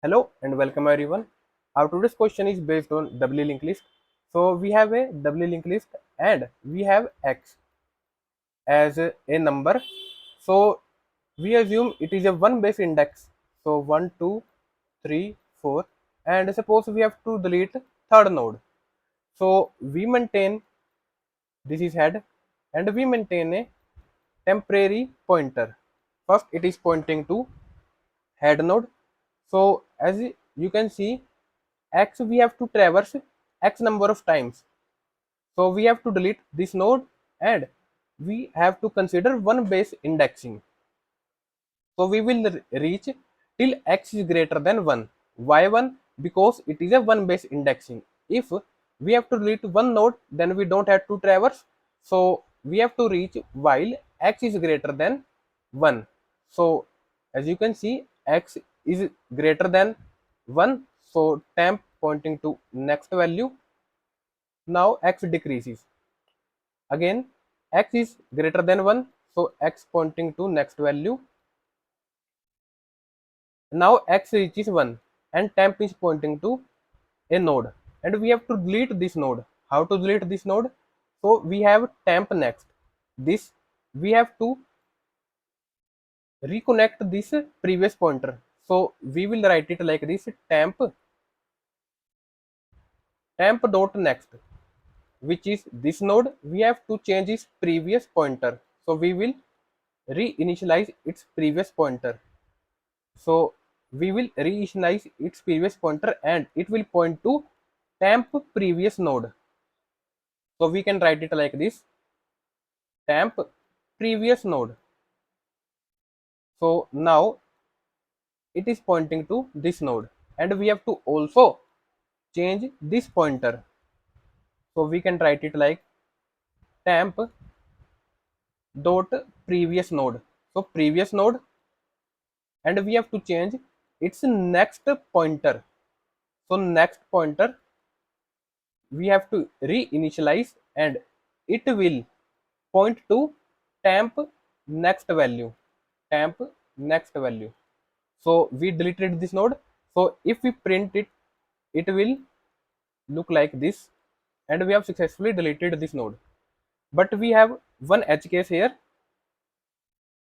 Hello and welcome everyone. Our today's question is based on doubly linked list. So we have a doubly linked list and we have x as a number. So we assume it is a one base index. So 1, 2, 3, 4, and suppose we have to delete third node. So we maintain this is head and we maintain a temporary pointer. First it is pointing to head node. So as you can see x we have to traverse x number of times, so we have to delete this node and we have to consider one base indexing. So we will reach till x is greater than 1. Why 1? Because it is a one base indexing. If we have to delete one node, then we don't have to traverse, so we have to reach while x is greater than 1. So as you can see, x is greater than 1, so temp pointing to next value. Now x decreases again, x is greater than 1, so x pointing to next value. Now x reaches 1 and temp is pointing to a node and we have to delete this node. How to delete this node? So we have temp next. This we have to reconnect this previous pointer. So we will write it like this: temp dot next, which is this node. We have to change its previous pointer. So we will reinitialize its previous pointer. So we will reinitialize its previous pointer and it will point to temp previous node. So we can write it like this: temp previous node. So now it is pointing to this node and we have to also change this pointer. So we can write it like temp dot previous node. So previous node, and we have to change its next pointer. So next pointer we have to reinitialize and it will point to temp next value. Temp next value. So we deleted this node. So if we print it, it will look like this, and we have successfully deleted this node. But we have one edge case here.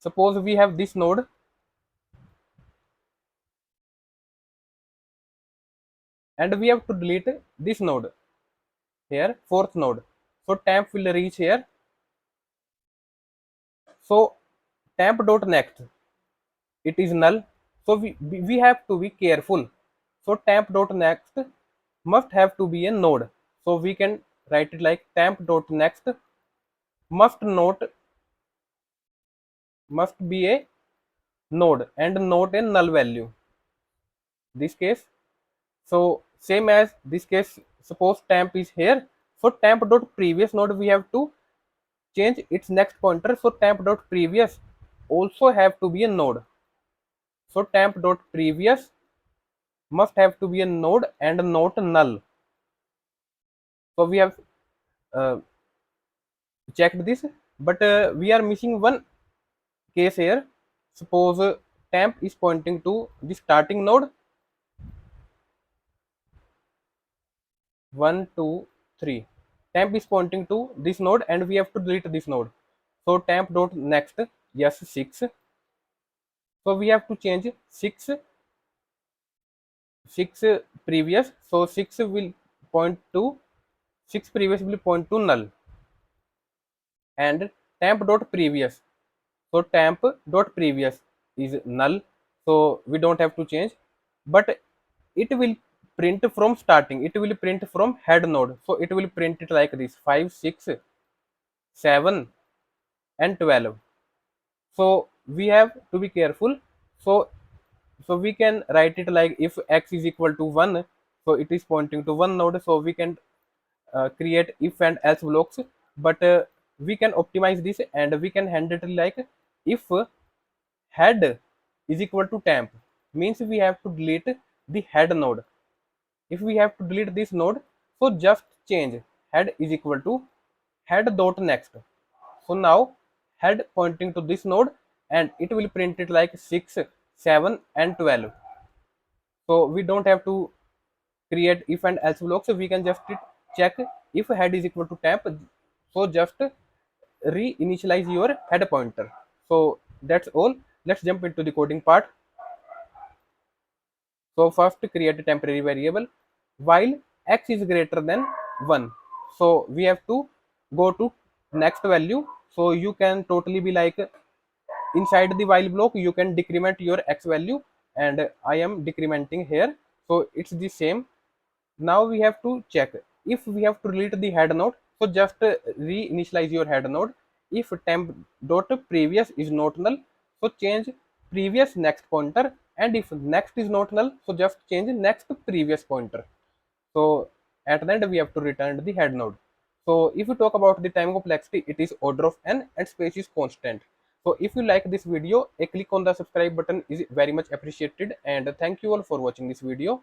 Suppose we have this node and we have to delete this node here, fourth node. So temp will reach here. So temp dot next, it is null, so we have to be careful. So temp dot next must have to be a node. So we can write it like temp dot next must be a node and not a null value. This case, so same as this case, suppose temp is here, so temp dot previous node we have to change its next pointer. So temp dot previous also have to be a node. So temp dot previous must have to be a node and not null. So we have uh, checked this, but we are missing one case here. Suppose temp is pointing to the starting node 1, 2, 3. Temp is pointing to this node and we have to delete this node. So temp dot next, yes, 6. So we have to change 6 previous. So 6 will point to 6 previous will point to null, and temp dot previous. So temp dot previous is null, so we don't have to change, but it will print from starting. It will print from head node. So it will print it like this: 5, 6, 7 and 12. So we have to be careful. So we can write it like, if x is equal to 1, so it is pointing to one node. So we can create if and else blocks, but we can optimize this and we can handle it like, if head is equal to temp, means we have to delete the head node. If we have to delete this node, so just change head is equal to head dot next. So now head pointing to this node and it will print it like 6, 7 and 12. So we don't have to create if and else block, so we can just check if head is equal to temp, so just reinitialize your head pointer. So that's all. Let's jump into the coding part. So first create a temporary variable while x is greater than 1. So we have to go to next value. So you can totally be like inside the while block you can decrement your x value, and I am decrementing here, so it's the same. Now we have to check if we have to delete the head node, so just reinitialize your head node. If temp dot previous is not null, so change previous next pointer, and if next is not null, so just change next previous pointer. So at the end we have to return the head node. So if you talk about the time complexity, it is order of n and space is constant. So if you like this video, a click on the subscribe button is very much appreciated, and thank you all for watching this video.